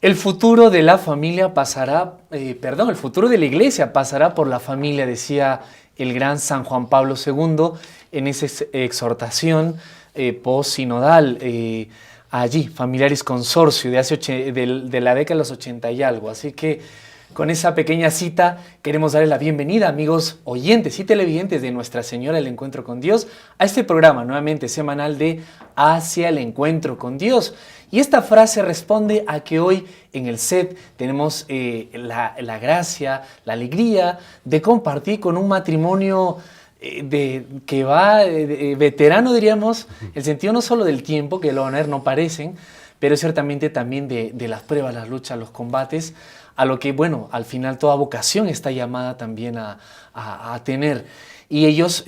El futuro de la familia pasará, el futuro de la iglesia pasará por la familia, decía el gran San Juan Pablo II en esa exhortación post-sinodal, allí, Familiaris Consorcio, de la década de los 80 y algo. Así que con esa pequeña cita queremos darle la bienvenida, amigos oyentes y televidentes de Nuestra Señora del Encuentro con Dios, a este programa nuevamente semanal de Hacia el Encuentro con Dios. Y esta frase responde a que hoy en el set tenemos la gracia, la alegría de compartir con un matrimonio que va veterano, diríamos, el sentido no solo del tiempo, que lo van a ver, no parecen, pero ciertamente también de las pruebas, las luchas, los combates, a lo que, bueno, al final toda vocación está llamada también a tener. Y ellos,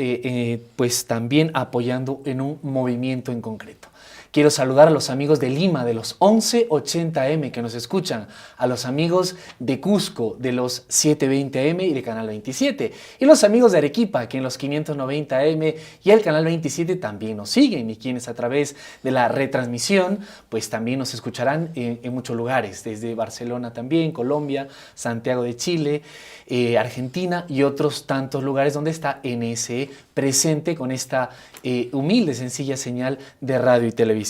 pues también apoyando en un movimiento en concreto. Quiero saludar a los amigos de Lima, de los 1180M que nos escuchan, a los amigos de Cusco, de los 720M y de Canal 27, y los amigos de Arequipa, que en los 590M y el Canal 27 también nos siguen, y quienes a través de la retransmisión, pues también nos escucharán en muchos lugares, desde Barcelona también, Colombia, Santiago de Chile, Argentina y otros tantos lugares donde está NSE presente con esta humilde, sencilla señal de radio y televisión.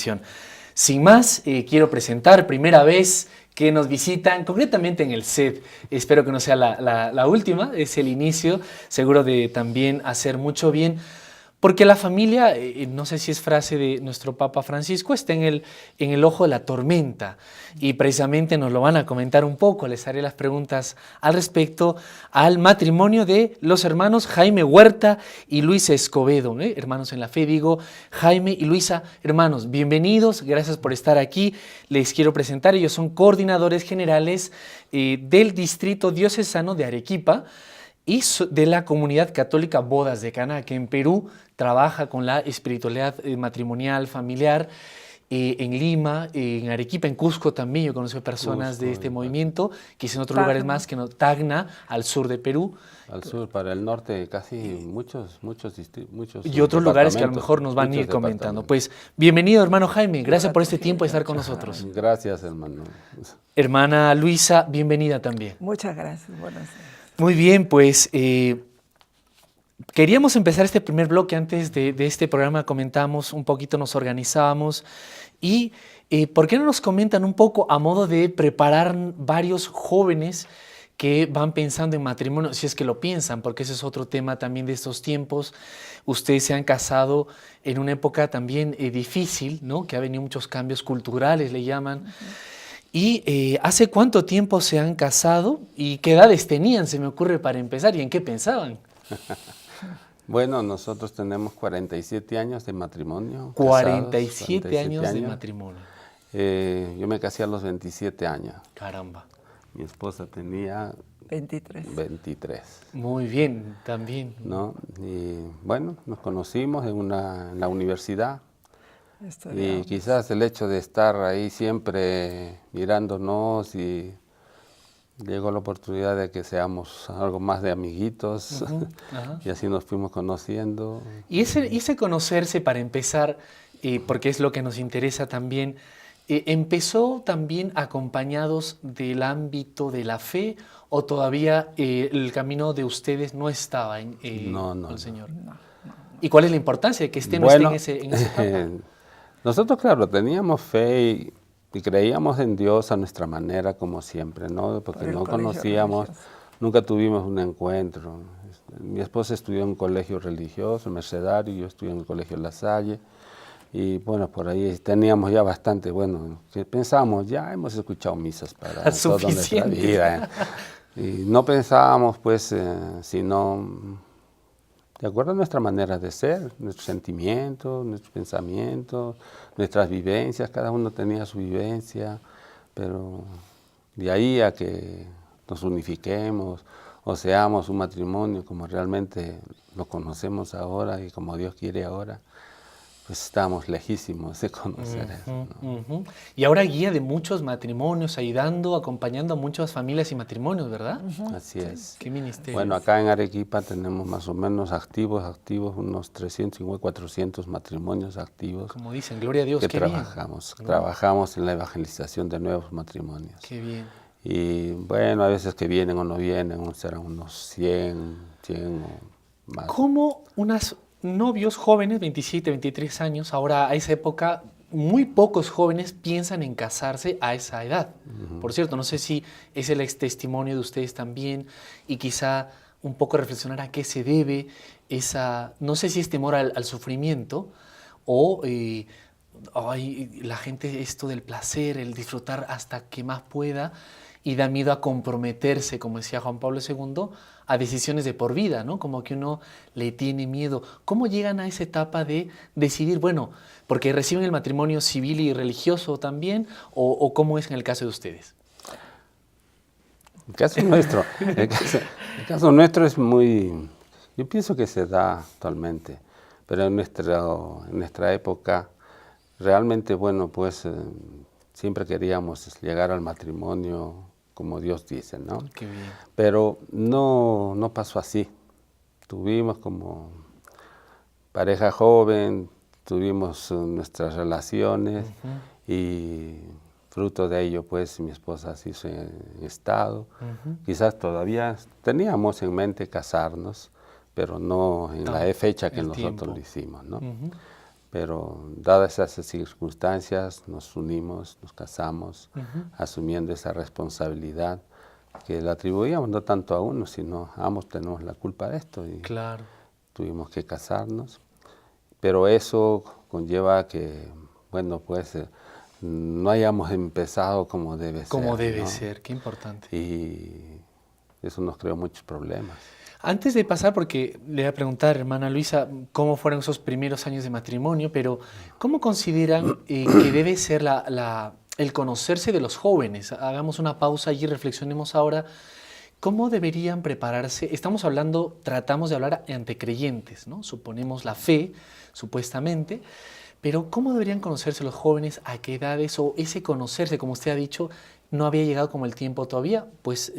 Sin más, quiero presentar primera vez que nos visitan, concretamente en el set. Espero que no sea la última, es el inicio, seguro de también hacer mucho bien. Porque la familia, no sé si es frase de nuestro Papa Francisco, está en el ojo de la tormenta. Y precisamente nos lo van a comentar un poco. Les haré las preguntas al respecto al matrimonio de los hermanos Jaime Huerta y Luisa Escobedo. Hermanos en la fe, digo, Jaime y Luisa, hermanos, bienvenidos. Gracias por estar aquí. Les quiero presentar, ellos son coordinadores generales del Distrito Diocesano de Arequipa y de la Comunidad Católica Bodas de Caná, que en Perú trabaja con la espiritualidad matrimonial, familiar, en Lima, en Arequipa, en Cusco también. Yo conozco personas de este movimiento, quizás en otros lugares más, que no, Tacna, al sur de Perú. Al sur, para el norte, casi muchos y otros lugares que a lo mejor nos van a ir comentando. Pues bienvenido, hermano Jaime, gracias por este tiempo de estar con nosotros. Gracias, hermano. Hermana Luisa, bienvenida también. Muchas gracias, buenas noches. Muy bien, pues queríamos empezar este primer bloque. Antes de este programa comentamos un poquito, nos organizábamos y ¿por qué no nos comentan un poco a modo de preparar varios jóvenes que van pensando en matrimonio, si es que lo piensan, porque ese es otro tema también de estos tiempos? Ustedes se han casado en una época también difícil, ¿no? Que ha venido muchos cambios culturales, le llaman. ¿Y hace cuánto tiempo se han casado y qué edades tenían, se me ocurre, para empezar, y en qué pensaban? Bueno, nosotros tenemos 47 años de matrimonio. 47 años de matrimonio. Yo me casé a los 27 años. Caramba. Mi esposa tenía 23. Muy bien, también. ¿No? Y bueno, nos conocimos en la universidad. Y quizás el hecho de estar ahí siempre mirándonos, y llegó la oportunidad de que seamos algo más de amiguitos. Y así nos fuimos conociendo. Y ese conocerse, para empezar, porque es lo que nos interesa también, ¿empezó también acompañados del ámbito de la fe o todavía el camino de ustedes no estaba con el Señor? No. ¿Y cuál es la importancia de que estén en ese etapa? Nosotros, claro, teníamos fe y creíamos en Dios a nuestra manera, como siempre, ¿no? Porque no conocíamos, nunca tuvimos un encuentro. Mi esposa estudió en un colegio religioso, Mercedario, yo estudié en el colegio La Salle. Y bueno, por ahí teníamos ya bastante, bueno, pensábamos, ya hemos escuchado misas para toda nuestra vida. Y no pensábamos, pues, sino de acuerdo a nuestra manera de ser, nuestros sentimientos, nuestros pensamientos, nuestras vivencias. Cada uno tenía su vivencia, pero de ahí a que nos unifiquemos o seamos un matrimonio como realmente lo conocemos ahora y como Dios quiere ahora, pues estamos lejísimos de conocer eso, ¿no? Y ahora guía de muchos matrimonios, ayudando, acompañando a muchas familias y matrimonios, ¿verdad? Así es. ¿Qué ministerio? Bueno, acá en Arequipa tenemos más o menos activos, unos 350, 400 matrimonios activos. Como dicen, gloria a Dios, que qué trabajamos. bien. Trabajamos en la evangelización de nuevos matrimonios. Qué bien. Y bueno, a veces que vienen o no vienen, serán unos 100 o más. ¿Cómo unos novios jóvenes, 27, 23 años, ahora a esa época, muy pocos jóvenes piensan en casarse a esa edad? Por cierto, no sé si es el testimonio de ustedes también y quizá un poco reflexionar a qué se debe esa, no sé si es temor al sufrimiento o la gente esto del placer, el disfrutar hasta que más pueda y da miedo a comprometerse, como decía Juan Pablo II, a decisiones de por vida, ¿no? Como que uno le tiene miedo. ¿Cómo llegan a esa etapa de decidir, bueno, porque reciben el matrimonio civil y religioso también, o cómo es en el caso de ustedes? El caso nuestro es muy, yo pienso que se da actualmente, pero en nuestra época realmente, bueno, pues siempre queríamos llegar al matrimonio como Dios dice, ¿no? Qué bien. Pero no pasó así. Tuvimos como pareja joven, tuvimos nuestras relaciones y fruto de ello, pues mi esposa se hizo en estado. Quizás todavía teníamos en mente casarnos, pero no en la fecha que nosotros lo hicimos, ¿no? Pero dadas esas circunstancias, nos unimos, nos casamos, asumiendo esa responsabilidad que la atribuíamos no tanto a uno, sino a ambos tenemos la culpa de esto y claro, tuvimos que casarnos. Pero eso conlleva que, bueno, pues no hayamos empezado como debe ser. como debe ¿no? ser, qué importante. Y eso nos creó muchos problemas. Antes de pasar, porque le voy a preguntar, hermana Luisa, cómo fueron esos primeros años de matrimonio, pero ¿cómo consideran que debe ser el conocerse de los jóvenes? Hagamos una pausa y reflexionemos ahora. ¿Cómo deberían prepararse? Estamos hablando, tratamos de hablar ante creyentes, ¿no? Suponemos la fe, supuestamente, pero ¿cómo deberían conocerse los jóvenes? ¿A qué edades? O ese conocerse, como usted ha dicho, no había llegado como el tiempo todavía, pues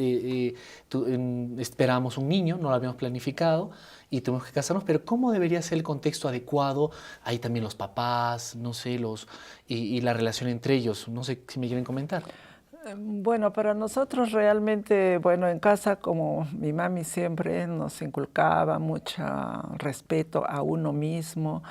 esperábamos un niño, no lo habíamos planificado y tuvimos que casarnos, pero ¿cómo debería ser el contexto adecuado? Hay también los papás, no sé, y la relación entre ellos, no sé si me quieren comentar. Bueno, para nosotros realmente, bueno, en casa como mi mami siempre nos inculcaba mucho respeto a uno mismo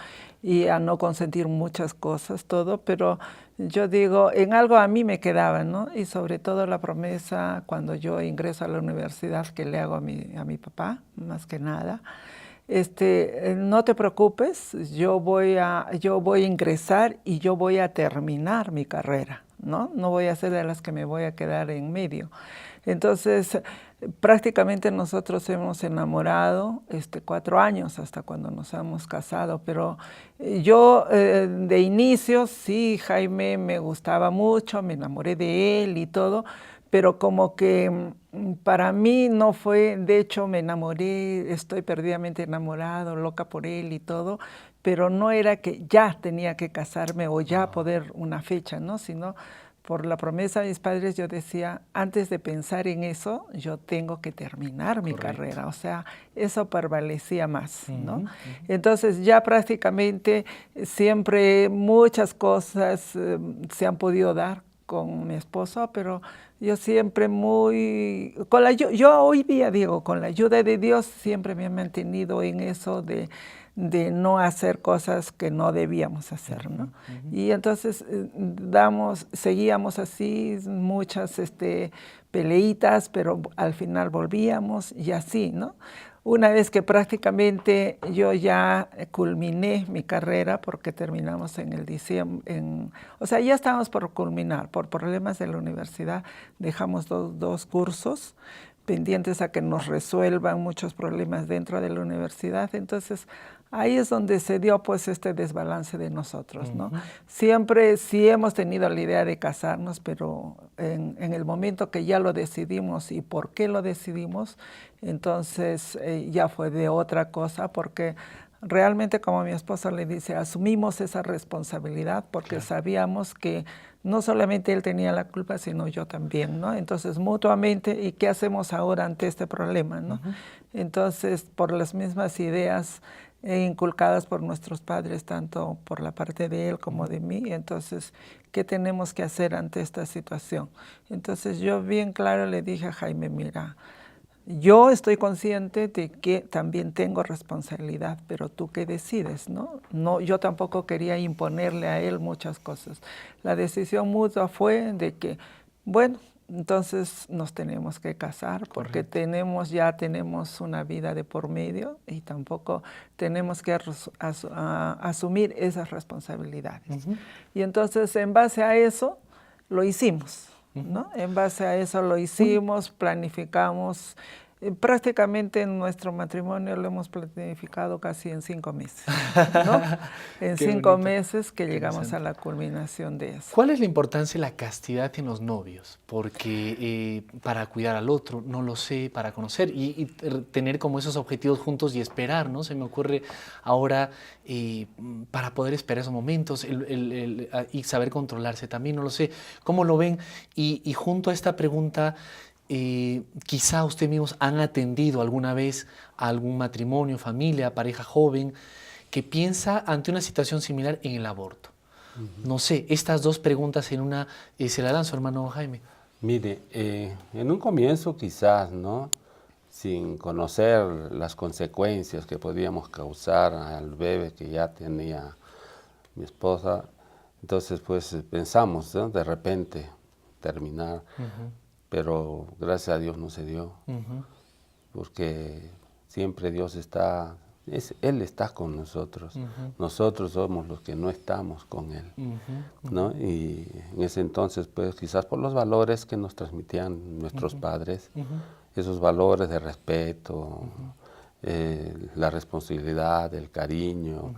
y a no consentir muchas cosas, todo, pero yo digo, en algo a mí me quedaba, ¿no? Y sobre todo la promesa cuando yo ingreso a la universidad que le hago a mi papá, más que nada, no te preocupes, yo voy a ingresar y yo voy a terminar mi carrera, ¿no? No voy a ser de las que me voy a quedar en medio. Entonces, prácticamente nosotros hemos enamorado 4 años hasta cuando nos hemos casado, pero yo de inicio, sí, Jaime me gustaba mucho, me enamoré de él y todo, pero como que para mí no fue, de hecho me enamoré, estoy perdidamente enamorado, loca por él y todo, pero no era que ya tenía que casarme o ya poder una fecha, ¿no? Sino por la promesa de mis padres yo decía, antes de pensar en eso, yo tengo que terminar mi carrera, o sea, eso prevalecía más, ¿no? Entonces ya prácticamente siempre muchas cosas se han podido dar con mi esposo, pero yo siempre yo hoy día digo, con la ayuda de Dios siempre me he mantenido en eso de no hacer cosas que no debíamos hacer, ¿no? Y entonces seguíamos así muchas peleitas, pero al final volvíamos y así, ¿no? Una vez que prácticamente yo ya culminé mi carrera, porque terminamos en el diciembre, o sea, ya estábamos por culminar, por problemas de la universidad, dejamos dos cursos pendientes a que nos resuelvan muchos problemas dentro de la universidad, entonces ahí es donde se dio pues este desbalance de nosotros, ¿no? Siempre sí hemos tenido la idea de casarnos, pero en el momento que ya lo decidimos y por qué lo decidimos, entonces ya fue de otra cosa, porque realmente, como mi esposa le dice, asumimos esa responsabilidad porque sabíamos que no solamente él tenía la culpa, sino yo también, ¿no? Entonces, mutuamente, ¿y qué hacemos ahora ante este problema, no? Entonces, por las mismas ideas inculcadas por nuestros padres, tanto por la parte de él como de mí, entonces, ¿qué tenemos que hacer ante esta situación? Entonces, yo bien claro le dije a Jaime, mira, yo estoy consciente de que también tengo responsabilidad, pero tú qué decides, ¿no? No, yo tampoco quería imponerle a él muchas cosas. La decisión mutua fue de que, bueno, entonces nos tenemos que casar porque ya tenemos una vida de por medio y tampoco tenemos que asumir esas responsabilidades. Y entonces en base a eso lo hicimos. ¿No? En base a eso lo hicimos, planificamos. Prácticamente nuestro matrimonio lo hemos planificado casi en 5 meses, ¿no? En 5 meses que llegamos a la culminación de eso. ¿Cuál es la importancia de la castidad en los novios? Porque para cuidar al otro, no lo sé, para conocer y tener como esos objetivos juntos y esperar, ¿no? Se me ocurre ahora para poder esperar esos momentos y saber controlarse también, no lo sé. ¿Cómo lo ven? Y junto a esta pregunta, quizá ustedes mismos han atendido alguna vez a algún matrimonio, familia, pareja joven que piensa ante una situación similar en el aborto. No sé, estas dos preguntas en una, se la dan su hermano Jaime. Mire, en un comienzo quizás, ¿no? Sin conocer las consecuencias que podíamos causar al bebé que ya tenía mi esposa, entonces pues pensamos, ¿no? De repente terminar, pero gracias a Dios no se dio, porque siempre Dios está, Él está con nosotros, nosotros somos los que no estamos con Él, ¿no? Y en ese entonces, pues quizás por los valores que nos transmitían nuestros padres, esos valores de respeto, la responsabilidad, el cariño,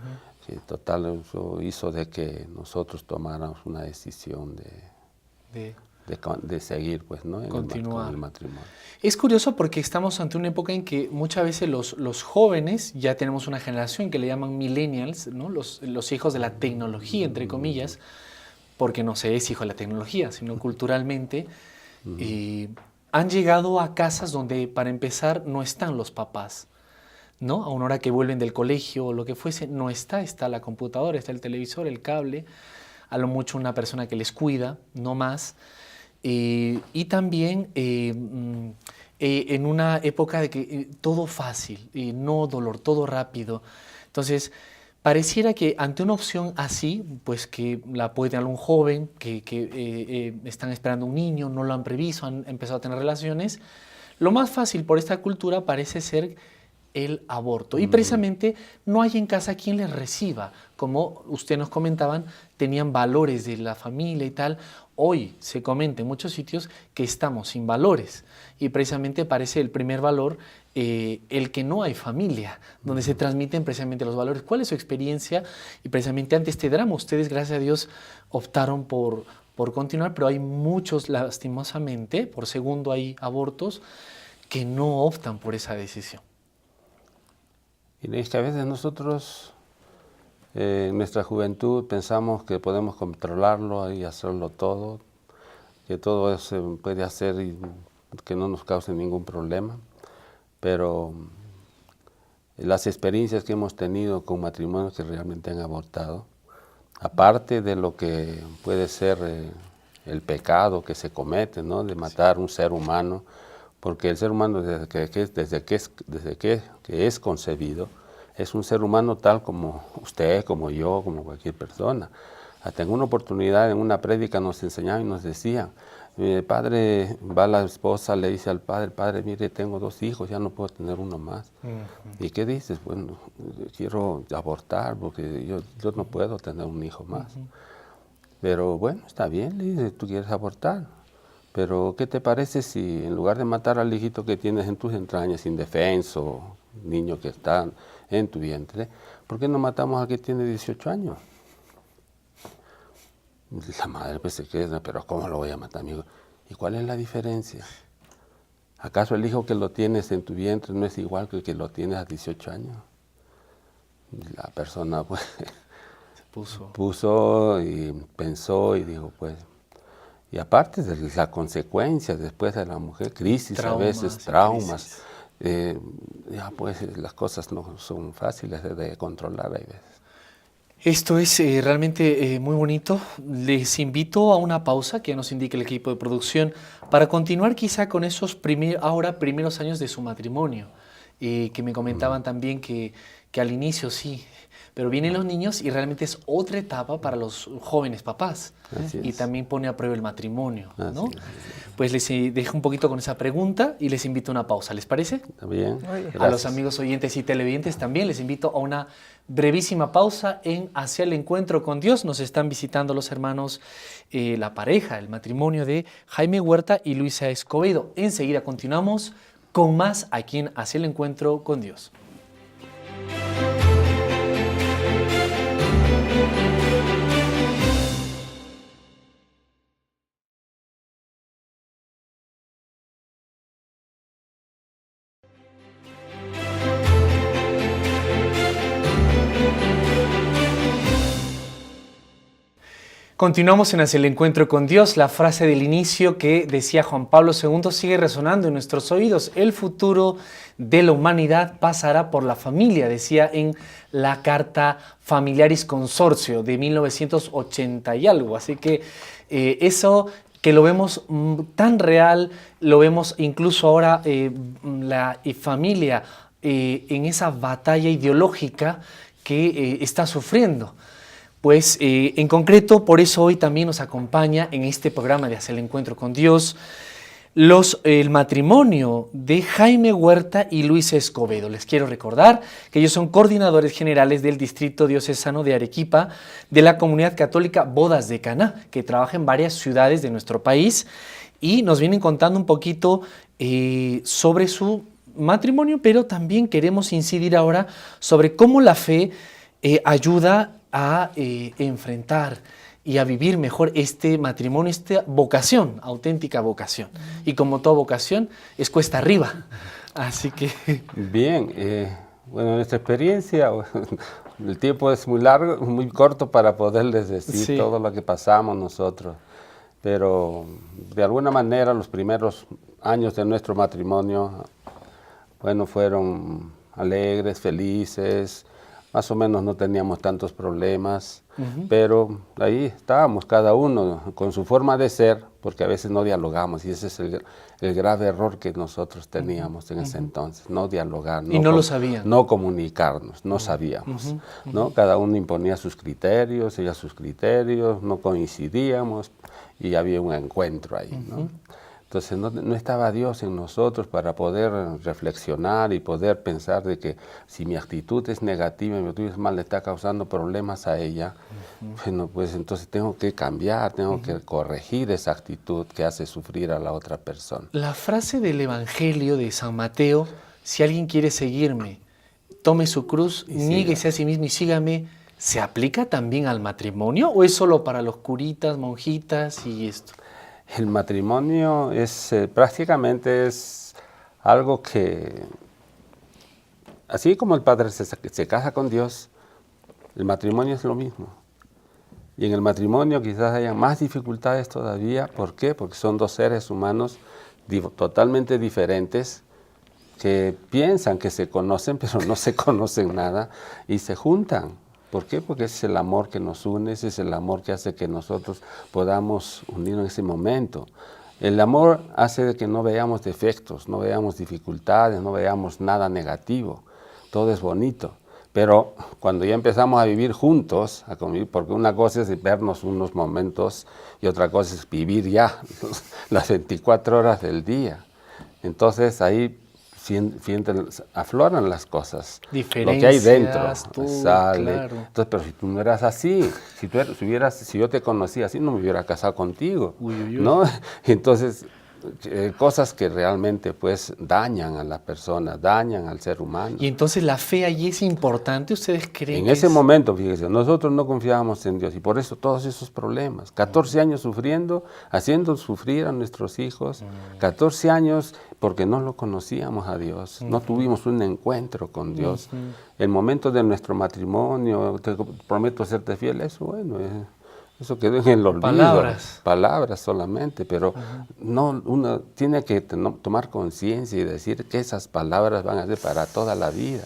que total eso hizo de que nosotros tomáramos una decisión de seguir, pues, ¿no? Con el matrimonio. Es curioso porque estamos ante una época en que muchas veces los jóvenes, ya tenemos una generación que le llaman millennials, ¿no? Los hijos de la tecnología, entre comillas, porque no se es hijo de la tecnología, sino culturalmente, han llegado a casas donde, para empezar, no están los papás, ¿no? A una hora que vuelven del colegio o lo que fuese, no está la computadora, está el televisor, el cable, a lo mucho una persona que les cuida, no más. Y también en una época de que todo fácil, no dolor, todo rápido. Entonces, pareciera que ante una opción así, pues que la puede tener algún joven, que están esperando un niño, no lo han previsto, han empezado a tener relaciones, lo más fácil por esta cultura parece ser el aborto. Y precisamente no hay en casa quien les reciba. Como ustedes nos comentaban, tenían valores de la familia y tal. Hoy se comenta en muchos sitios que estamos sin valores. Y precisamente parece el primer valor el que no hay familia, donde se transmiten precisamente los valores. ¿Cuál es su experiencia? Y precisamente ante este drama, ustedes, gracias a Dios, optaron por continuar, pero hay muchos, lastimosamente, por segundo hay abortos que no optan por esa decisión. Y es que a veces nosotros, en nuestra juventud, pensamos que podemos controlarlo y hacerlo todo, que todo eso se puede hacer y que no nos cause ningún problema, pero las experiencias que hemos tenido con matrimonios que realmente han abortado, aparte de lo que puede ser el pecado que se comete, ¿no? De matar un ser humano, porque el ser humano desde que es concebido, es un ser humano tal como usted, como yo, como cualquier persona. Hasta en una oportunidad, en una prédica nos enseñaban y nos decían, padre, va la esposa, le dice al padre, padre, mire, tengo 2 hijos, ya no puedo tener uno más. ¿Y qué dices? Bueno, quiero abortar porque yo no puedo tener un hijo más. Pero bueno, está bien, le dice, tú quieres abortar. Pero, ¿qué te parece si en lugar de matar al hijito que tienes en tus entrañas, indefenso, niño que está en tu vientre, ¿por qué no matamos al que tiene 18 años? La madre pues se queda, pero ¿cómo lo voy a matar, amigo? ¿Y cuál es la diferencia? ¿Acaso el hijo que lo tienes en tu vientre no es igual que el que lo tienes a 18 años? La persona pues Se puso y pensó y dijo pues, y aparte de la consecuencia después de la mujer, crisis a veces, traumas, ya pues las cosas no son fáciles de controlar a veces. Esto es realmente muy bonito. Les invito a una pausa que nos indique el equipo de producción para continuar quizá con esos primeros años de su matrimonio, que me comentaban también que al inicio sí, pero vienen los niños y realmente es otra etapa para los jóvenes papás. Y también pone a prueba el matrimonio, ¿no? Pues les dejo un poquito con esa pregunta y les invito a una pausa, ¿les parece? Bien. A los amigos oyentes y televidentes también les invito a una brevísima pausa en Hacia el Encuentro con Dios. Nos están visitando los hermanos, la pareja, el matrimonio de Jaime Huerta y Luisa Escobedo. Enseguida continuamos con más aquí en Hacia el Encuentro con Dios. Continuamos en Hacia el Encuentro con Dios. La frase del inicio que decía Juan Pablo II sigue resonando en nuestros oídos. El futuro de la humanidad pasará por la familia, decía en la Carta Familiaris Consortio de 1980 y algo. Así que eso que lo vemos tan real, lo vemos incluso ahora la familia en esa batalla ideológica que está sufriendo. Pues en concreto, por eso hoy también nos acompaña en este programa de Hacia el Encuentro con Dios el matrimonio de Jaime Huerta y Luisa Escobedo. Les quiero recordar que ellos son coordinadores generales del Distrito Diocesano de Arequipa de la Comunidad Católica Bodas de Caná, que trabaja en varias ciudades de nuestro país y nos vienen contando un poquito sobre su matrimonio, pero también queremos incidir ahora sobre cómo la fe ayuda a enfrentar y a vivir mejor este matrimonio, esta vocación, auténtica vocación. Y como toda vocación, es cuesta arriba. Así que... Bien, bueno, nuestra experiencia, el tiempo es muy largo, muy corto para poderles decir todo lo que pasamos nosotros. Pero de alguna manera los primeros años de nuestro matrimonio, bueno, fueron alegres, felices. Más o menos no teníamos tantos problemas, pero ahí estábamos cada uno con su forma de ser, porque a veces no dialogamos y ese es el grave error que nosotros teníamos en ese entonces, no dialogar. Y no lo sabían. No comunicarnos, no sabíamos. ¿no? Cada uno imponía sus criterios, ella sus criterios, no coincidíamos y había un encuentro ahí. ¿no? Entonces no estaba Dios en nosotros para poder reflexionar y poder pensar de que si mi actitud es negativa y mi actitud es mal, le está causando problemas a ella, bueno, pues entonces tengo que cambiar, tengo que corregir esa actitud que hace sufrir a la otra persona. La frase del Evangelio de San Mateo, si alguien quiere seguirme, tome su cruz, niéguese a sí mismo y sígame, ¿se aplica también al matrimonio o es solo para los curitas, monjitas y esto? El matrimonio es prácticamente es algo que, así como el padre se casa con Dios, el matrimonio es lo mismo. Y en el matrimonio quizás haya más dificultades todavía. ¿Por qué? Porque son dos seres humanos totalmente diferentes que piensan que se conocen, pero no se conocen nada y se juntan. ¿Por qué? Porque ese es el amor que nos une, ese es el amor que hace que nosotros podamos unirnos en ese momento. El amor hace de que no veamos defectos, no veamos dificultades, no veamos nada negativo. Todo es bonito. Pero cuando ya empezamos a vivir juntos, a convivir, porque una cosa es vernos unos momentos y otra cosa es vivir ya las 24 horas del día. Entonces ahí afloran las cosas, lo que hay dentro sale. Claro. Entonces, pero si tú no eras así, si yo te conocía así, no me hubiera casado contigo, ¿no? Entonces, cosas que realmente pues dañan a la persona, dañan al ser humano. Y entonces la fe allí es importante, ¿ustedes creen? En ese momento, fíjense, nosotros no confiábamos en Dios y por eso todos esos problemas, 14 años sufriendo, haciendo sufrir a nuestros hijos, 14 años porque no lo conocíamos a Dios, no tuvimos un encuentro con Dios. El momento de nuestro matrimonio, te prometo serte fiel, eso bueno, eso quedó en el olvido. Palabras solamente, pero no, uno tiene que tomar conciencia y decir que esas palabras van a ser para toda la vida,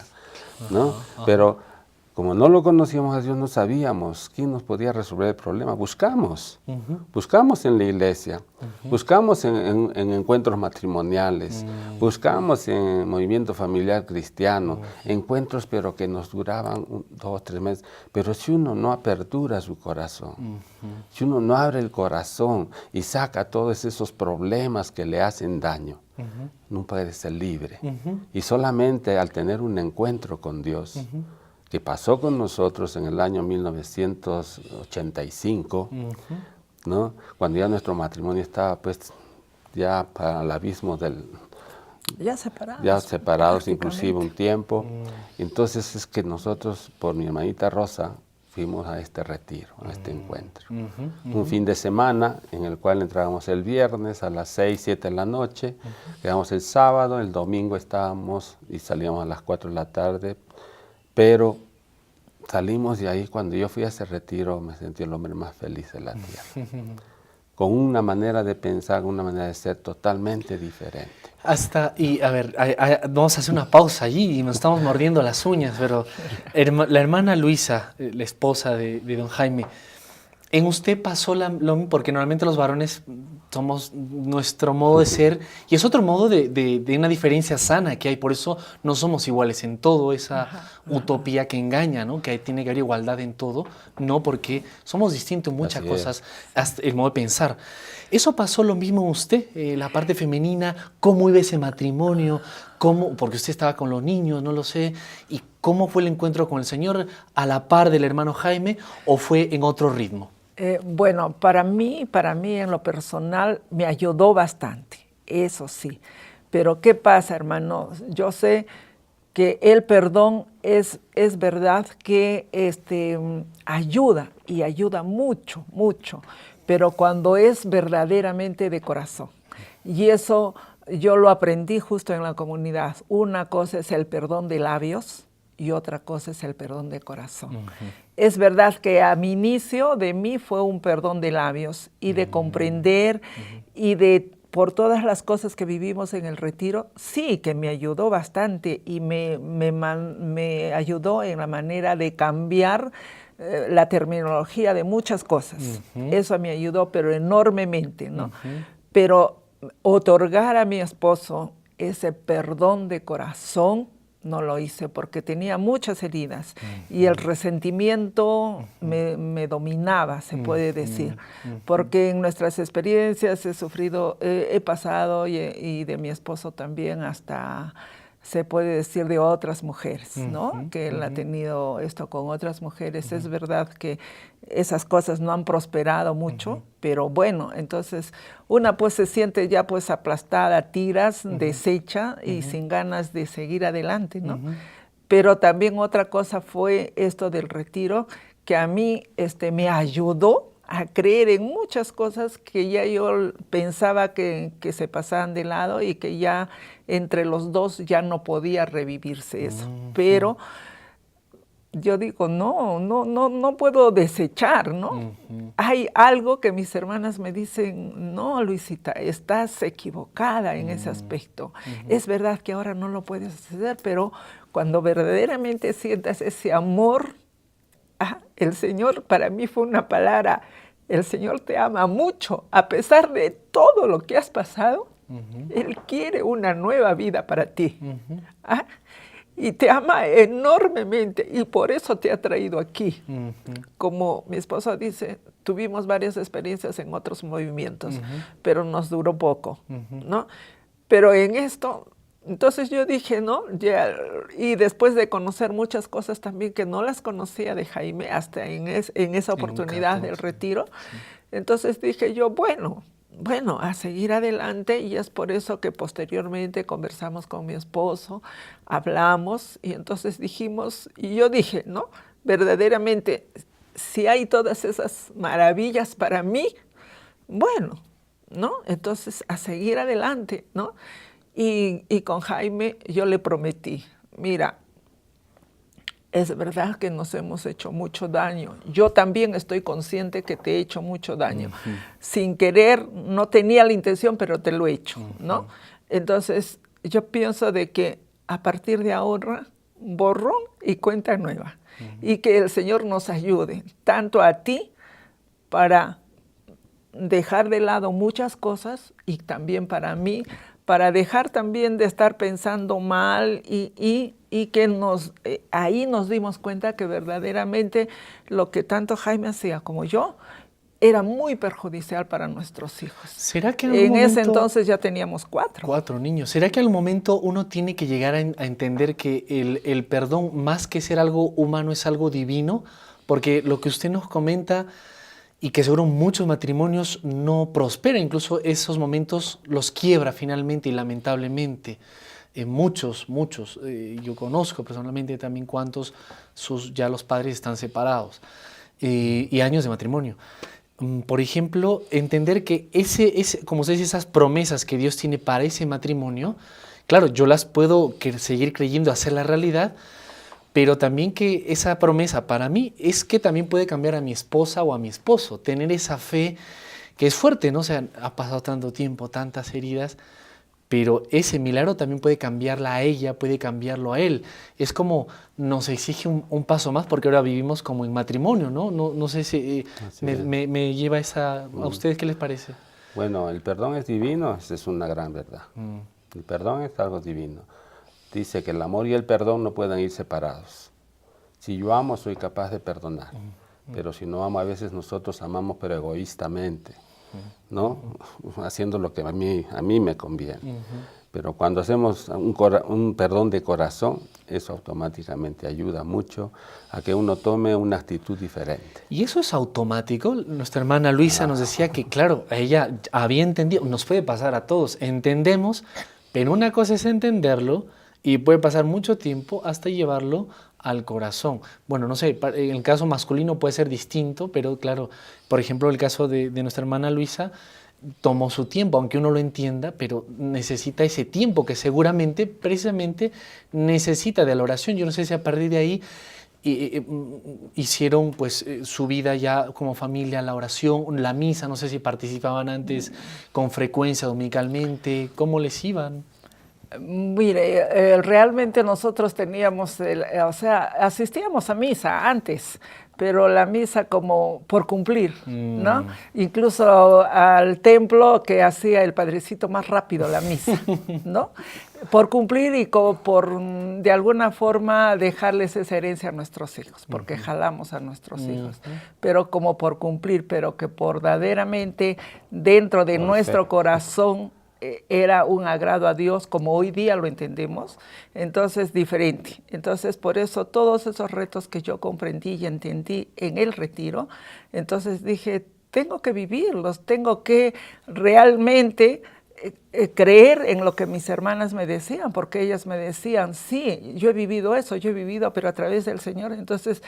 ¿no? Pero como no lo conocíamos a Dios, no sabíamos quién nos podía resolver el problema. Buscamos en la iglesia, buscamos en encuentros matrimoniales, buscamos en movimiento familiar cristiano, encuentros pero que nos duraban 2 o 3 meses. Pero si uno no apertura su corazón, si uno no abre el corazón y saca todos esos problemas que le hacen daño, no puede ser libre. Y solamente al tener un encuentro con Dios, que pasó con nosotros en el año 1985, ¿no? Cuando ya nuestro matrimonio estaba pues ya para el abismo del... Ya separados inclusive un tiempo. Entonces es que nosotros, por mi hermanita Rosa, fuimos a este retiro, a este encuentro. Un fin de semana en el cual entrábamos el viernes a las 6, 7 de la noche, quedamos el sábado, el domingo estábamos y salíamos a las 4 de la tarde. Pero salimos de ahí, cuando yo fui a ese retiro, me sentí el hombre más feliz de la tierra. Con una manera de pensar, una manera de ser totalmente diferente. Y a ver, vamos a hacer una pausa allí y nos estamos mordiendo las uñas, pero la hermana Luisa, la esposa de don Jaime, ¿en usted pasó lo mismo? Porque normalmente los varones somos nuestro modo de ser y es otro modo de una diferencia sana que hay, por eso no somos iguales en todo, esa utopía que engaña, ¿no? Que tiene que haber igualdad en todo, no, porque somos distintos en muchas cosas, hasta el modo de pensar. ¿Eso pasó lo mismo en usted, la parte femenina? ¿Cómo iba ese matrimonio? Porque usted estaba con los niños, no lo sé, y ¿cómo fue el encuentro con el Señor a la par del hermano Jaime o fue en otro ritmo? Bueno, para mí en lo personal me ayudó bastante, eso sí. Pero ¿qué pasa, hermano? Yo sé que el perdón es verdad que ayuda y ayuda mucho, mucho, pero cuando es verdaderamente de corazón. Y eso yo lo aprendí justo en la comunidad. Una cosa es el perdón de labios y otra cosa es el perdón de corazón. Es verdad que a mi inicio de mí fue un perdón de labios y de comprender y de por todas las cosas que vivimos en el retiro, sí que me ayudó bastante y me ayudó en la manera de cambiar la terminología de muchas cosas. Eso me ayudó, pero enormemente, ¿no? Pero otorgar a mi esposo ese perdón de corazón, no lo hice porque tenía muchas heridas y el resentimiento me dominaba, se puede decir, porque en nuestras experiencias he pasado y de mi esposo también hasta, se puede decir, de otras mujeres, ¿no? Que él ha tenido esto con otras mujeres. Es verdad que esas cosas no han prosperado mucho, pero bueno, entonces una pues se siente ya pues aplastada, tiras, deshecha y sin ganas de seguir adelante, ¿no? Pero también otra cosa fue esto del retiro, que a mí me ayudó a creer en muchas cosas que ya yo pensaba que se pasaban de lado y que ya entre los dos ya no podía revivirse eso. Pero yo digo, no puedo desechar, ¿no? Hay algo que mis hermanas me dicen, no, Luisita, estás equivocada en ese aspecto. Es verdad que ahora no lo puedes hacer, pero cuando verdaderamente sientas ese amor, el Señor para mí fue una palabra, el Señor te ama mucho, a pesar de todo lo que has pasado, Él quiere una nueva vida para ti. Y te ama enormemente y por eso te ha traído aquí. Como mi esposa dice, tuvimos varias experiencias en otros movimientos, pero nos duró poco, ¿no? Pero en esto, entonces yo dije, ¿no? Ya, y después de conocer muchas cosas también que no las conocía de Jaime hasta en esa oportunidad del retiro, entonces dije yo, bueno, a seguir adelante, y es por eso que posteriormente conversamos con mi esposo, hablamos y entonces dijimos, y yo dije, ¿no? Verdaderamente, si hay todas esas maravillas para mí, bueno, ¿no? Entonces a seguir adelante, ¿no? Y con Jaime yo le prometí, mira, es verdad que nos hemos hecho mucho daño. Yo también estoy consciente que te he hecho mucho daño. Sin querer, no tenía la intención, pero te lo he hecho, ¿no? Entonces, yo pienso de que a partir de ahora, borrón y cuenta nueva. Y que el Señor nos ayude, tanto a ti, para dejar de lado muchas cosas, y también para mí, para dejar también de estar pensando mal y que ahí nos dimos cuenta que verdaderamente lo que tanto Jaime hacía como yo era muy perjudicial para nuestros hijos. ¿Será que en ese entonces ya teníamos 4? 4 niños. ¿Será que al momento uno tiene que llegar a entender que el perdón, más que ser algo humano, es algo divino? Porque lo que usted nos comenta, y que seguro muchos matrimonios no prosperan, incluso esos momentos los quiebra finalmente y lamentablemente. Muchos, yo conozco personalmente también cuántos ya los padres están separados y años de matrimonio. Por ejemplo, entender que como se dice, esas promesas que Dios tiene para ese matrimonio, claro, yo las puedo seguir creyendo, hacer la realidad, pero también que esa promesa para mí es que también puede cambiar a mi esposa o a mi esposo, tener esa fe que es fuerte, ¿no? O sea, ha pasado tanto tiempo, tantas heridas, pero ese milagro también puede cambiarla a ella, puede cambiarlo a él. Es como nos exige un paso más, porque ahora vivimos como en matrimonio, ¿no? No sé si me lleva a ustedes, ¿qué les parece? Bueno, el perdón es divino, esa es una gran verdad. El perdón es algo divino. Dice que el amor y el perdón no pueden ir separados. Si yo amo, soy capaz de perdonar. Pero si no amo, a veces nosotros amamos, pero egoístamente, ¿no? Haciendo lo que a mí me conviene. Pero cuando hacemos un perdón de corazón, eso automáticamente ayuda mucho a que uno tome una actitud diferente. ¿Y eso es automático? Nuestra hermana Luisa nos decía que, claro, ella había entendido, nos puede pasar a todos, entendemos, pero una cosa es entenderlo, y puede pasar mucho tiempo hasta llevarlo al corazón. Bueno, no sé, en el caso masculino puede ser distinto, pero claro, por ejemplo, el caso de nuestra hermana Luisa tomó su tiempo, aunque uno lo entienda, pero necesita ese tiempo que seguramente, precisamente, necesita de la oración. Yo no sé si a partir de ahí hicieron pues su vida ya como familia, la oración, la misa, no sé si participaban antes con frecuencia, dominicalmente, ¿cómo les iban? Mire, realmente nosotros teníamos, asistíamos a misa antes, pero la misa como por cumplir, ¿no? Incluso al templo que hacía el padrecito más rápido la misa, ¿no? Por cumplir y por de alguna forma dejarles esa herencia a nuestros hijos, porque jalamos a nuestros hijos, pero como por cumplir, pero que verdaderamente dentro de nuestro corazón era un agrado a Dios, como hoy día lo entendemos, entonces diferente. Entonces, por eso todos esos retos que yo comprendí y entendí en el retiro, entonces dije, tengo que vivirlos, tengo que realmente creer en lo que mis hermanas me decían, porque ellas me decían, sí, yo he vivido eso, pero a través del Señor. Entonces,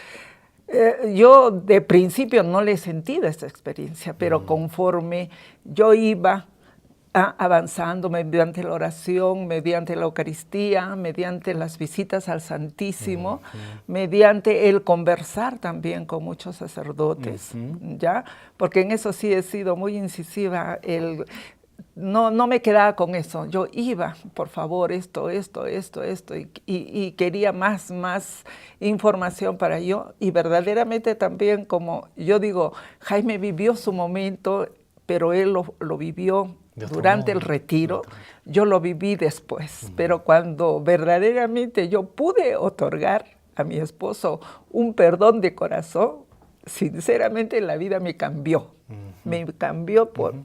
yo de principio no le he sentido esta experiencia, pero conforme yo iba avanzando mediante la oración, mediante la Eucaristía, mediante las visitas al Santísimo, mediante el conversar también con muchos sacerdotes, ¿ya? Porque en eso sí he sido muy incisiva, no me quedaba con eso, yo iba, por favor, esto, y quería más información para yo, y verdaderamente también, como yo digo, Jaime vivió su momento, pero él lo vivió durante el retiro, yo lo viví después, pero cuando verdaderamente yo pude otorgar a mi esposo un perdón de corazón, sinceramente la vida me cambió,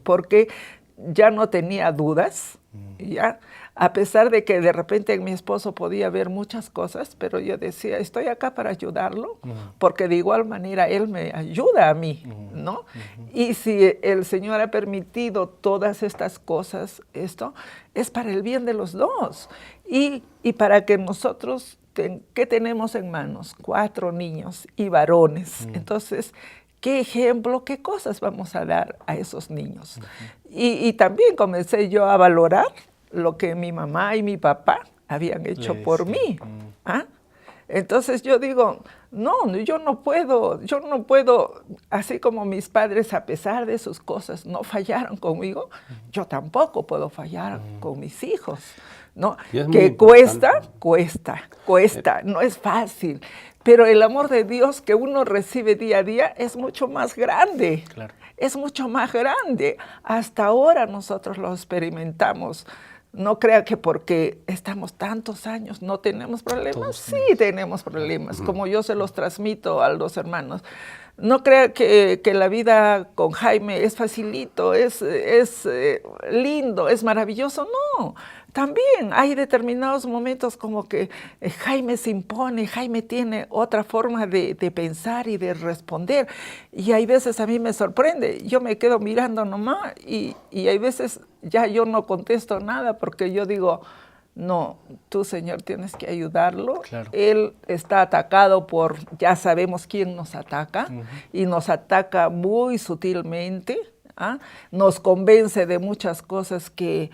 porque ya no tenía dudas, ¿ya? A pesar de que de repente en mi esposo podía ver muchas cosas, pero yo decía, estoy acá para ayudarlo, porque de igual manera él me ayuda a mí, ¿no? Y si el Señor ha permitido todas estas cosas, esto es para el bien de los dos. Y para que nosotros, ¿qué tenemos en manos? 4 niños y varones. Entonces, ¿qué ejemplo, qué cosas vamos a dar a esos niños? Y también comencé yo a valorar lo que mi mamá y mi papá habían hecho Le por decía, mí. ¿Ah? Entonces yo digo, no, yo no puedo, así como mis padres, a pesar de sus cosas, no fallaron conmigo, yo tampoco puedo fallar con mis hijos, ¿no? Y es muy Que importante. cuesta, no es fácil, pero el amor de Dios que uno recibe día a día es mucho más grande. Claro. Es mucho más grande. Hasta ahora nosotros lo experimentamos. No crea que porque estamos tantos años no tenemos problemas. Todos Sí tenemos problemas, como yo se los transmito a los hermanos. No crea que la vida con Jaime es facilito, es lindo, es maravilloso. No, también hay determinados momentos como que Jaime se impone, Jaime tiene otra forma de pensar y de responder. Y hay veces a mí me sorprende, yo me quedo mirando nomás y hay veces ya yo no contesto nada porque yo digo, no, tú, Señor, tienes que ayudarlo. Claro. Él está atacado por, ya sabemos quién nos ataca, y nos ataca muy sutilmente, ¿ah? Nos convence de muchas cosas que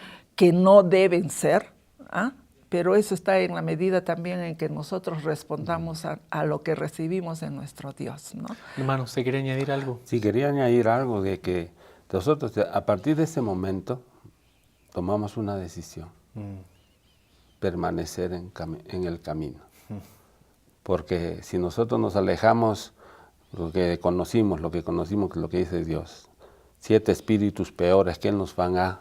no deben ser, ¿ah? Pero eso está en la medida también en que nosotros respondamos a lo que recibimos de nuestro Dios, ¿no? Hermano, ¿usted quiere añadir algo? Sí, quería añadir algo de que nosotros a partir de ese momento tomamos una decisión. Permanecer en el camino. Porque si nosotros nos alejamos lo que conocimos, lo que dice Dios, 7 espíritus peores que nos van a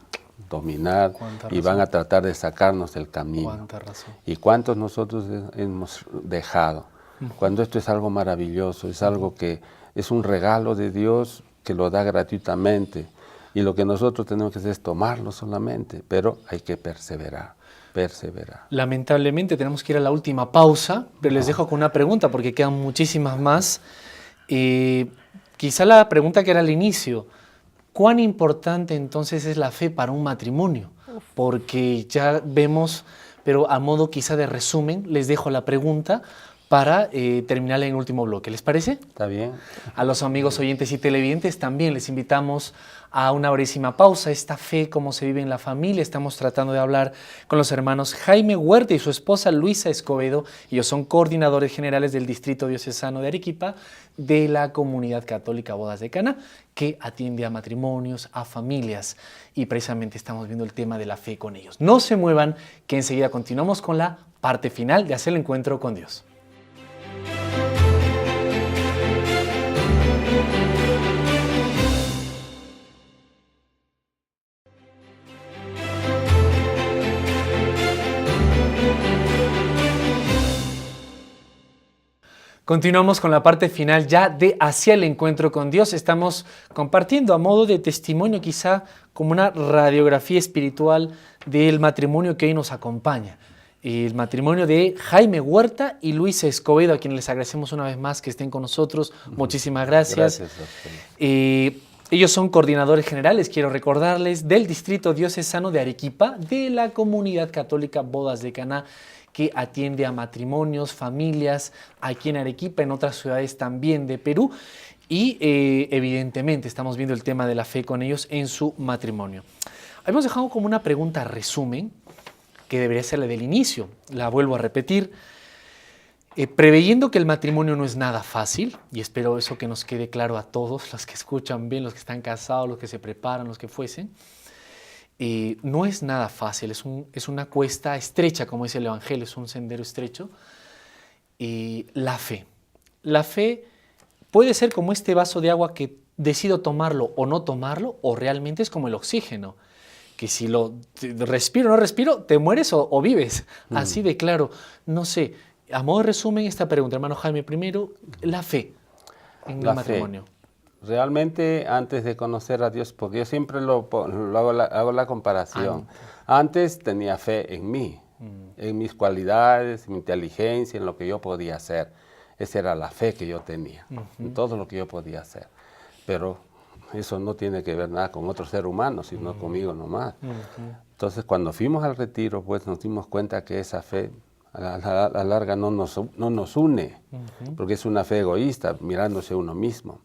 dominar y van a tratar de sacarnos del camino. Cuánta razón. ¿Y cuántos nosotros hemos dejado? Cuando esto es algo maravilloso, es algo que es un regalo de Dios que lo da gratuitamente. Y lo que nosotros tenemos que hacer es tomarlo solamente, pero hay que perseverar. Lamentablemente tenemos que ir a la última pausa, pero les dejo con una pregunta porque quedan muchísimas más. Quizá la pregunta que era al inicio, ¿cuán importante entonces es la fe para un matrimonio? Porque ya vemos, pero a modo quizá de resumen, les dejo la pregunta para terminar en el último bloque. ¿Les parece? ¿Está bien? A los amigos oyentes y televidentes también les invitamos a una brevísima pausa. Esta fe, cómo se vive en la familia. Estamos tratando de hablar con los hermanos Jaime Huerta y su esposa Luisa Escobedo. Ellos son coordinadores generales del Distrito Diocesano de Arequipa de la Comunidad Católica Bodas de Caná, que atiende a matrimonios, a familias. Y precisamente estamos viendo el tema de la fe con ellos. No se muevan, que enseguida continuamos con la parte final de Hacer el Encuentro con Dios. Continuamos con la parte final ya de Hacia el Encuentro con Dios. Estamos compartiendo a modo de testimonio, quizá como una radiografía espiritual del matrimonio que hoy nos acompaña. El matrimonio de Jaime Huerta y Luisa Escobedo, a quienes les agradecemos una vez más que estén con nosotros. Muchísimas gracias. Ellos son coordinadores generales, quiero recordarles, del Distrito Diocesano de Arequipa, de la Comunidad Católica Bodas de Caná, que atiende a matrimonios, familias, aquí en Arequipa, en otras ciudades también de Perú. Y evidentemente estamos viendo el tema de la fe con ellos en su matrimonio. Hemos dejado como una pregunta resumen, que debería ser la del inicio. La vuelvo a repetir. Preveyendo que el matrimonio no es nada fácil, y espero eso que nos quede claro a todos, los que escuchan bien, los que están casados, los que se preparan, los que fuesen, no es nada fácil, es una cuesta estrecha, como dice el Evangelio, es un sendero estrecho. La fe puede ser como este vaso de agua que decido tomarlo o no tomarlo, o realmente es como el oxígeno, que si lo respiro o no respiro, te mueres o vives, así de claro. No sé, a modo de resumen esta pregunta, hermano Jaime, primero, la fe en el matrimonio. Realmente antes de conocer a Dios, porque yo siempre hago la comparación. Antes tenía fe en mí, en mis cualidades, en mi inteligencia, en lo que yo podía hacer. Esa era la fe que yo tenía, en todo lo que yo podía hacer. Pero eso no tiene que ver nada con otro ser humano, sino conmigo nomás. Entonces cuando fuimos al retiro, pues nos dimos cuenta que esa fe a la larga no nos une, porque es una fe egoísta, mirándose uno mismo.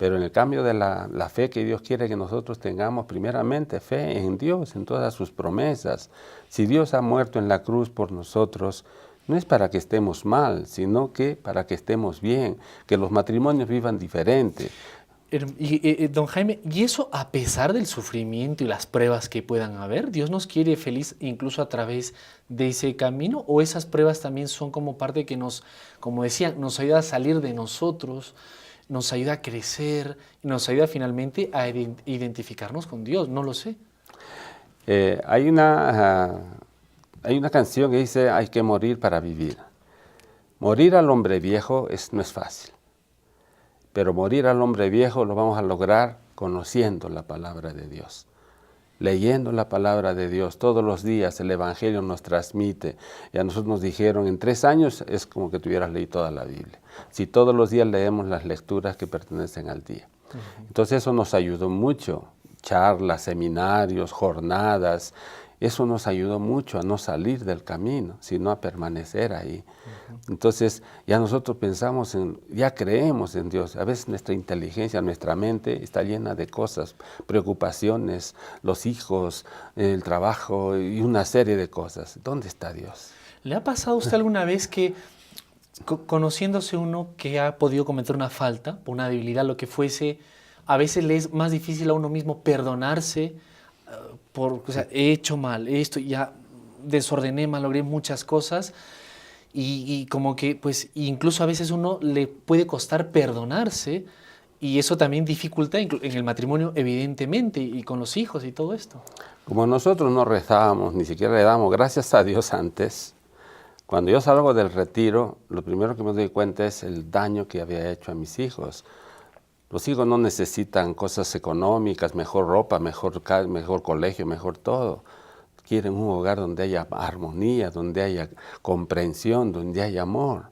Pero en el cambio de la fe que Dios quiere que nosotros tengamos, primeramente fe en Dios, en todas sus promesas. Si Dios ha muerto en la cruz por nosotros, no es para que estemos mal, sino que para que estemos bien, que los matrimonios vivan diferente. Don Jaime, ¿y eso a pesar del sufrimiento y las pruebas que puedan haber? ¿Dios nos quiere feliz incluso a través de ese camino? ¿O esas pruebas también son como parte que nos, como decían, nos ayuda a salir de nosotros, nos ayuda a crecer y nos ayuda finalmente a identificarnos con Dios? No lo sé. Hay una canción que dice, hay que morir para vivir. Morir al hombre viejo no es fácil. Pero morir al hombre viejo lo vamos a lograr conociendo la palabra de Dios, leyendo la palabra de Dios. Todos los días el Evangelio nos transmite. Y a nosotros nos dijeron, en 3 años es como que tuvieras leído toda la Biblia. Si todos los días leemos las lecturas que pertenecen al día. Entonces eso nos ayudó mucho. Charlas, seminarios, jornadas. Eso nos ayudó mucho a no salir del camino, sino a permanecer ahí. Entonces, ya nosotros pensamos ya creemos en Dios. A veces nuestra inteligencia, nuestra mente está llena de cosas, preocupaciones, los hijos, el trabajo y una serie de cosas. ¿Dónde está Dios? ¿Le ha pasado a usted alguna vez que, conociéndose uno que ha podido cometer una falta, una debilidad, lo que fuese, a veces le es más difícil a uno mismo perdonarse? O sea, he hecho mal, esto ya desordené, malogré muchas cosas y como que pues incluso a veces uno le puede costar perdonarse y eso también dificulta en el matrimonio evidentemente y con los hijos y todo esto. Como nosotros no rezábamos, ni siquiera le damos gracias a Dios antes, cuando yo salgo del retiro, lo primero que me doy cuenta es el daño que había hecho a mis hijos. Los hijos no necesitan cosas económicas, mejor ropa, mejor colegio, mejor todo. Quieren un hogar donde haya armonía, donde haya comprensión, donde haya amor.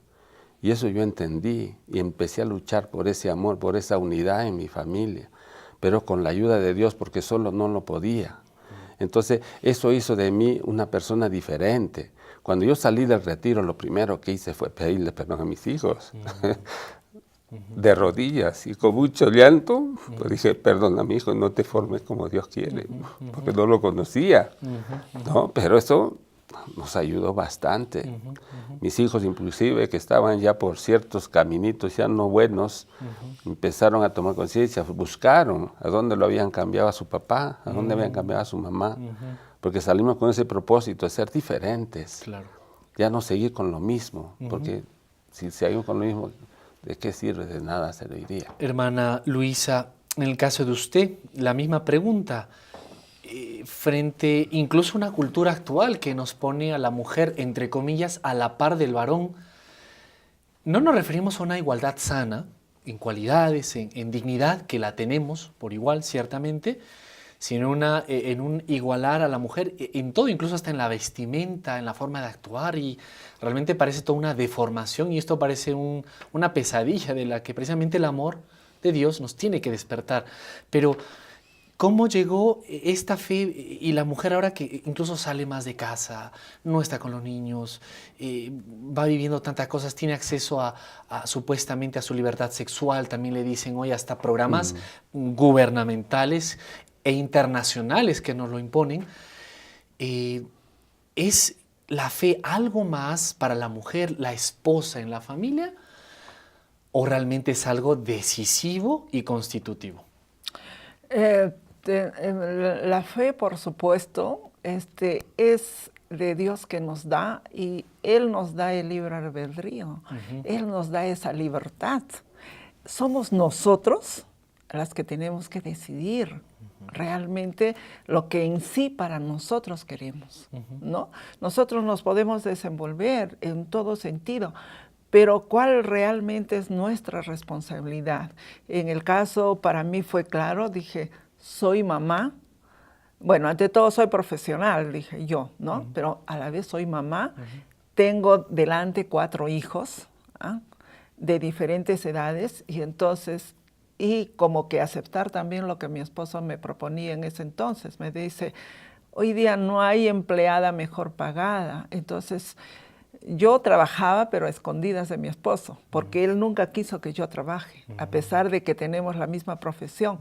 Y eso yo entendí y empecé a luchar por ese amor, por esa unidad en mi familia. Pero con la ayuda de Dios, porque solo no lo podía. Entonces, eso hizo de mí una persona diferente. Cuando yo salí del retiro, lo primero que hice fue pedirle perdón a mis hijos. De rodillas y con mucho llanto, pues dije, perdona mi hijo, no te formes como Dios quiere, porque no lo conocía, ¿no? Pero eso nos ayudó bastante. Mis hijos inclusive, que estaban ya por ciertos caminitos ya no buenos, empezaron a tomar conciencia, buscaron a dónde lo habían cambiado a su papá, a dónde habían cambiado a su mamá, porque salimos con ese propósito de ser diferentes, ya no seguir con lo mismo, porque si seguimos con lo mismo, ¿de qué sirve? De nada serviría. Hermana Luisa, en el caso de usted, la misma pregunta. Frente incluso a una cultura actual que nos pone a la mujer, entre comillas, a la par del varón, no nos referimos a una igualdad sana, en cualidades, en dignidad, que la tenemos por igual, ciertamente, sino en un igualar a la mujer en todo, incluso hasta en la vestimenta, en la forma de actuar, y realmente parece toda una deformación y esto parece una pesadilla de la que precisamente el amor de Dios nos tiene que despertar. Pero ¿cómo llegó esta fe y la mujer ahora que incluso sale más de casa, no está con los niños, va viviendo tantas cosas, tiene acceso supuestamente a su libertad sexual? También le dicen hoy hasta programas gubernamentales e internacionales que nos lo imponen. ¿Es la fe algo más para la mujer, la esposa en la familia, o realmente es algo decisivo y constitutivo? La fe, por supuesto, es de Dios que nos da y Él nos da el libre albedrío. Él nos da esa libertad. Somos nosotros las que tenemos que decidir realmente lo que en sí para nosotros queremos, ¿no? Nosotros nos podemos desenvolver en todo sentido, pero ¿cuál realmente es nuestra responsabilidad? En el caso, para mí fue claro, dije, soy mamá, bueno, ante todo soy profesional, dije yo, ¿no? Pero a la vez soy mamá, tengo delante 4 hijos, de diferentes edades, y entonces, y como que aceptar también lo que mi esposo me proponía en ese entonces. Me dice, hoy día no hay empleada mejor pagada, entonces Yo trabajaba, pero a escondidas de mi esposo, porque él nunca quiso que yo trabaje, a pesar de que tenemos la misma profesión.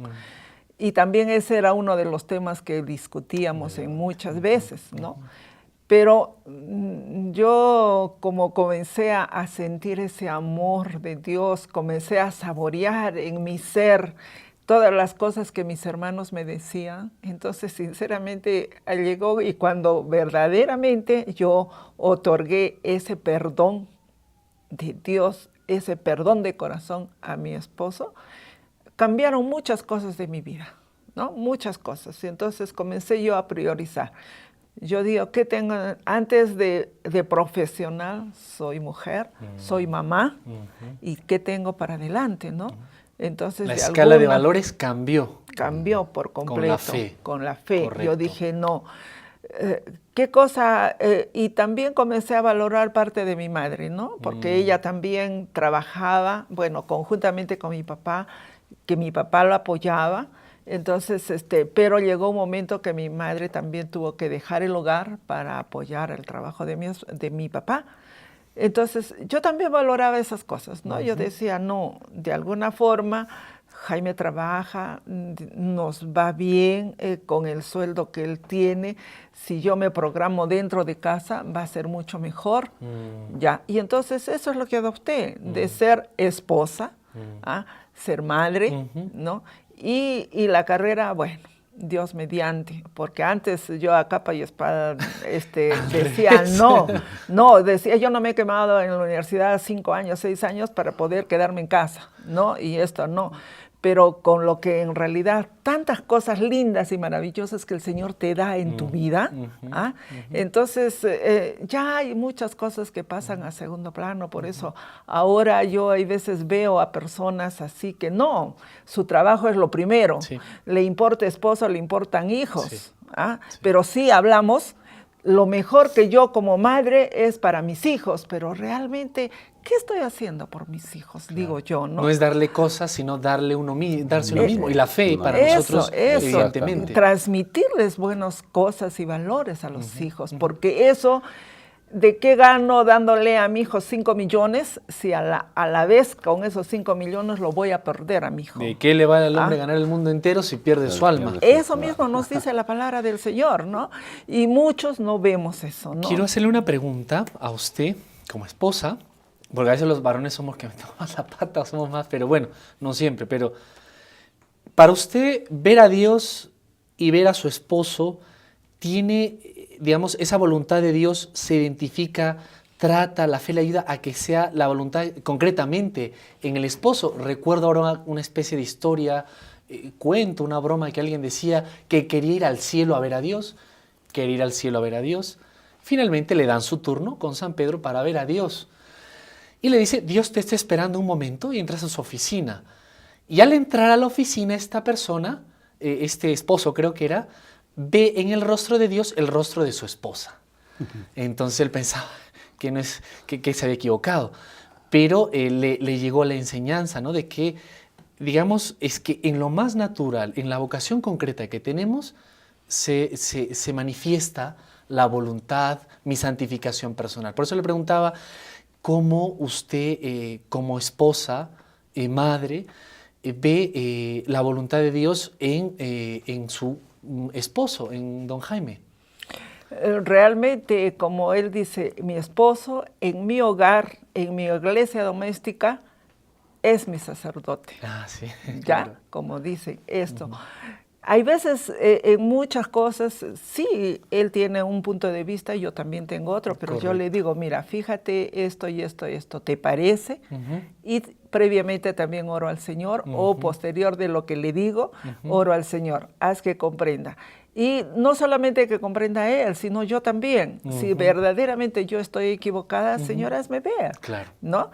Y también ese era uno de los temas que discutíamos en muchas veces, ¿no? Pero yo como comencé a sentir ese amor de Dios, comencé a saborear en mi ser todas las cosas que mis hermanos me decían, entonces sinceramente llegó y cuando verdaderamente yo otorgué ese perdón de Dios, ese perdón de corazón a mi esposo, cambiaron muchas cosas de mi vida, ¿no? Muchas cosas. Y entonces comencé yo a priorizar. Yo digo, ¿qué tengo? Antes de profesional, soy mujer, soy mamá, ¿y qué tengo para adelante, no? Entonces, la escala de valores cambió. Cambió por completo. Con la fe. Con la fe. Correcto. Yo dije, no. ¿Qué cosa? Y también comencé a valorar parte de mi madre, ¿no? Porque ella también trabajaba, bueno, conjuntamente con mi papá, que mi papá lo apoyaba. Entonces, pero llegó un momento que mi madre también tuvo que dejar el hogar para apoyar el trabajo de mi papá. Entonces, yo también valoraba esas cosas, ¿no? Yo decía, no, de alguna forma, Jaime trabaja, nos va bien con el sueldo que él tiene. Si yo me programo dentro de casa, va a ser mucho mejor. Ya. Y entonces, eso es lo que adopté, de ser esposa, ser madre, ¿no? Y la carrera, bueno, Dios mediante, porque antes yo a capa y espada decía decía, yo no me he quemado en la universidad 5 años, 6 años para poder quedarme en casa, ¿no? Y esto no. Pero con lo que en realidad tantas cosas lindas y maravillosas que el Señor te da en tu vida, entonces ya hay muchas cosas que pasan a segundo plano, por eso ahora yo hay veces veo a personas así que no, su trabajo es lo primero, le importa esposo, le importan hijos, pero sí hablamos, lo mejor que yo como madre es para mis hijos, pero realmente, ¿qué estoy haciendo por mis hijos? Digo yo, ¿no? No es darle cosas, sino darse uno mismo. Y la fe para nosotros, evidentemente. Transmitirles buenas cosas y valores a los hijos, porque eso, ¿de qué gano dándole a mi hijo 5 millones si a la vez con esos 5 millones lo voy a perder a mi hijo? ¿De qué le vale al hombre ganar el mundo entero si pierde su alma? Eso mismo nos dice la palabra del Señor, ¿no? Y muchos no vemos eso, ¿no? Quiero hacerle una pregunta a usted como esposa, porque a veces los varones somos que metemos más la pata, somos más, pero bueno, no siempre, pero para usted ver a Dios y ver a su esposo tiene, digamos, esa voluntad de Dios se identifica, trata, la fe le ayuda a que sea la voluntad concretamente en el esposo. Recuerdo ahora una especie de historia, cuento, una broma que alguien decía que quería ir al cielo a ver a Dios, quería ir al cielo a ver a Dios. Finalmente le dan su turno con San Pedro para ver a Dios. Y le dice, Dios te está esperando un momento, y entras a su oficina. Y al entrar a la oficina, esta persona, este esposo creo que era, ve en el rostro de Dios el rostro de su esposa. Entonces él pensaba que, no es, que se había equivocado. Pero le llegó la enseñanza, ¿no? De que, digamos, es que en lo más natural, en la vocación concreta que tenemos, se manifiesta la voluntad, mi santificación personal. Por eso le preguntaba, ¿cómo usted, como esposa, madre, ve la voluntad de Dios en su esposo, en don Jaime? Realmente, como él dice, mi esposo en mi hogar, en mi iglesia doméstica, es mi sacerdote. Sí, ¿Ya? claro. Como dice esto. Hay veces, en muchas cosas, sí, él tiene un punto de vista, yo también tengo otro, pero correcto, yo le digo, mira, fíjate esto y esto, ¿te parece? Y previamente también oro al Señor, o posterior de lo que le digo, oro al Señor, haz que comprenda. Y no solamente que comprenda él, sino yo también. Si verdaderamente yo estoy equivocada, Señor, hazme ver, claro, ¿no?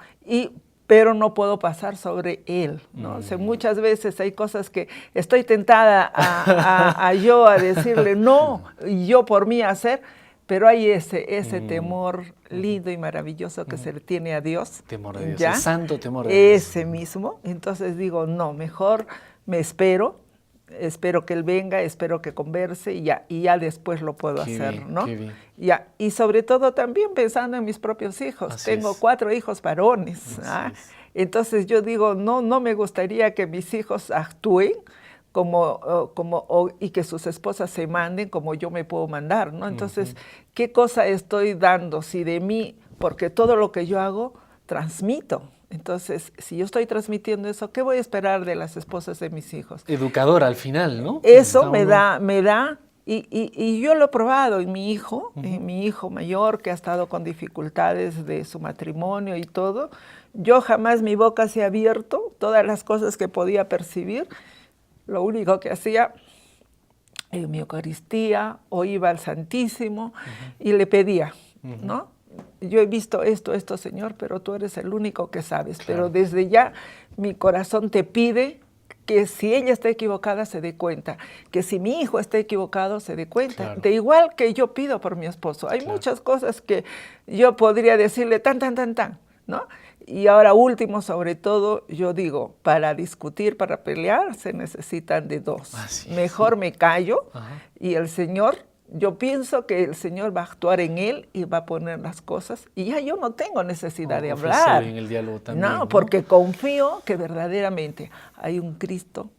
Pero no puedo pasar sobre él, ¿no? O sea, muchas veces hay cosas que estoy tentada a yo a decirle no, y yo por mí hacer, pero hay ese temor lindo y maravilloso que se le tiene a Dios. Temor de Dios, ¿ya? El santo temor de Dios. Ese mismo. Entonces digo, no, mejor me espero, espero que él venga, espero que converse y ya después lo puedo hacer, bien, ¿no? qué bien. Ya, y sobre todo también pensando en mis propios hijos. Así Tengo es. 4 hijos varones. Así es. Entonces yo digo, no me gustaría que mis hijos actúen y que sus esposas se manden como yo me puedo mandar, ¿no? Entonces, ¿qué cosa estoy dando? Si de mí, porque todo lo que yo hago, transmito. Entonces, si yo estoy transmitiendo eso, ¿qué voy a esperar de las esposas de mis hijos? Educadora al final, ¿no? Eso me da, y yo lo he probado en mi hijo, en mi hijo mayor, que ha estado con dificultades de su matrimonio y todo. Yo jamás mi boca se ha abierto, todas las cosas que podía percibir, lo único que hacía en mi Eucaristía, o iba al Santísimo y le pedía, ¿no? Yo he visto esto, Señor, pero tú eres el único que sabes. Claro. Pero desde ya mi corazón te pide que si ella está equivocada se dé cuenta, que si mi hijo está equivocado se dé cuenta. Claro. De igual que yo pido por mi esposo. Hay muchas cosas que yo podría decirle tan, ¿no? Y ahora último, sobre todo, yo digo, para discutir, para pelear, se necesitan de 2. Mejor me callo y el Señor, yo pienso que el Señor va a actuar en él y va a poner las cosas y ya yo no tengo necesidad de hablar. En el diálogo también, no, porque confío que verdaderamente hay un Cristo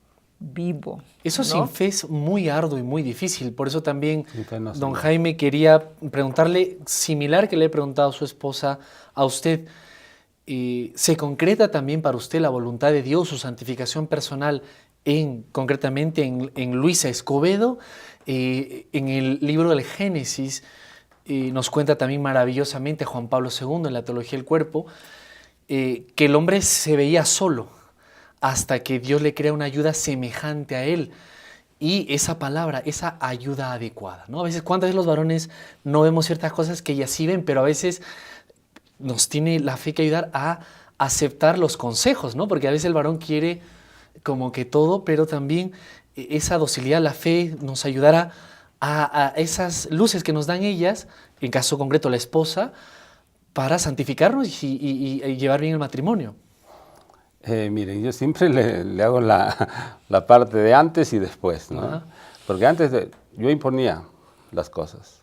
vivo. Eso ¿no? sin fe es muy arduo y muy difícil. Por eso también no don Jaime quería preguntarle, similar que le he preguntado a su esposa, a usted, ¿se concreta también para usted la voluntad de Dios, su santificación personal, concretamente en Luisa Escobedo? En el libro del Génesis nos cuenta también maravillosamente Juan Pablo II en la Teología del Cuerpo, que el hombre se veía solo hasta que Dios le crea una ayuda semejante a él. Y esa palabra, esa ayuda adecuada, ¿no? A veces, ¿cuántas veces los varones no vemos ciertas cosas que ellas sí ven, pero a veces nos tiene la fe que ayudar a aceptar los consejos, ¿no? Porque a veces el varón quiere como que todo, pero también esa docilidad, la fe nos ayudará a esas luces que nos dan ellas, en caso concreto la esposa, para santificarnos y llevar bien el matrimonio. Miren, yo siempre le hago la parte de antes y después, ¿no? Porque antes yo imponía las cosas.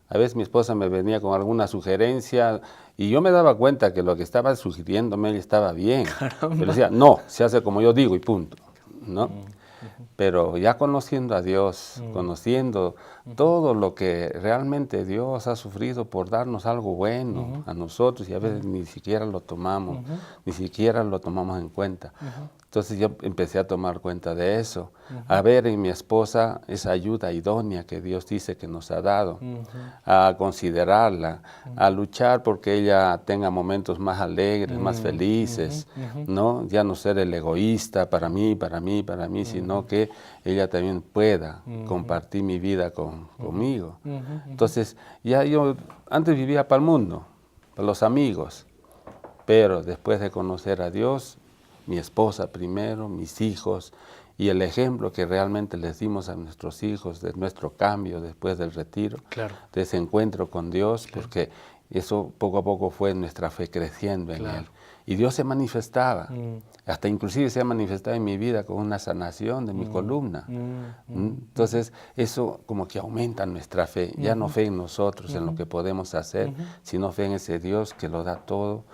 A veces mi esposa me venía con alguna sugerencia y yo me daba cuenta que lo que estaba sugiriéndome ella estaba bien. Caramba. Pero decía, no, se hace como yo digo y punto, ¿no? Pero ya conociendo a Dios, conociendo todo lo que realmente Dios ha sufrido por darnos algo bueno a nosotros y a veces ni siquiera lo tomamos, ni siquiera lo tomamos en cuenta. Entonces yo empecé a tomar cuenta de eso, a ver en mi esposa esa ayuda idónea que Dios dice que nos ha dado, a considerarla, a luchar porque ella tenga momentos más alegres, más felices, ¿no? Ya no ser el egoísta para mí, sino que ella también pueda compartir mi vida conmigo. Entonces ya yo antes vivía para el mundo, para los amigos, pero después de conocer a Dios, mi esposa primero, mis hijos, y el ejemplo que realmente les dimos a nuestros hijos de nuestro cambio después del retiro, de ese encuentro con Dios, porque eso poco a poco fue nuestra fe creciendo en Él. Y Dios se manifestaba, hasta inclusive se ha manifestado en mi vida con una sanación de mi columna. Entonces eso como que aumenta nuestra fe, ya no fe en nosotros, en lo que podemos hacer, sino fe en ese Dios que lo da todo,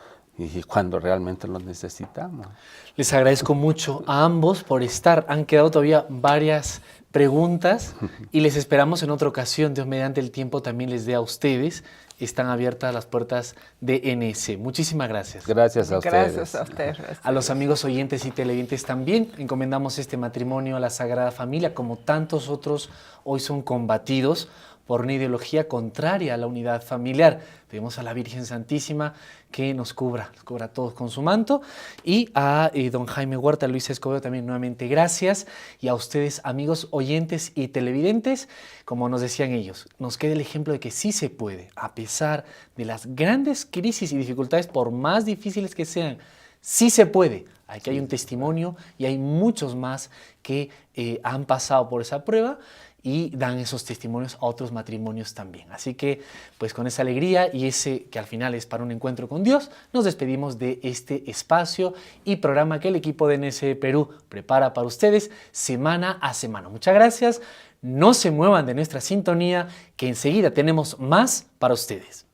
y cuando realmente lo necesitamos. Les agradezco mucho a ambos por estar. Han quedado todavía varias preguntas y les esperamos en otra ocasión. Dios mediante el tiempo también les dé a ustedes. Están abiertas las puertas de NS. Muchísimas gracias. Gracias a ustedes. Gracias a ustedes. A los amigos oyentes y televidentes también encomendamos este matrimonio a la Sagrada Familia, como tantos otros hoy son combatidos por una ideología contraria a la unidad familiar. Pedimos a la Virgen Santísima que nos cubra a todos con su manto. Y a don Jaime Huerta, Luisa Escobedo también nuevamente gracias. Y a ustedes, amigos oyentes y televidentes, como nos decían ellos, nos queda el ejemplo de que sí se puede, a pesar de las grandes crisis y dificultades, por más difíciles que sean, sí se puede. Aquí hay un testimonio y hay muchos más que han pasado por esa prueba y dan esos testimonios a otros matrimonios también. Así que, pues con esa alegría y ese que al final es para un encuentro con Dios, nos despedimos de este espacio y programa que el equipo de NSE Perú prepara para ustedes semana a semana. Muchas gracias. No se muevan de nuestra sintonía, que enseguida tenemos más para ustedes.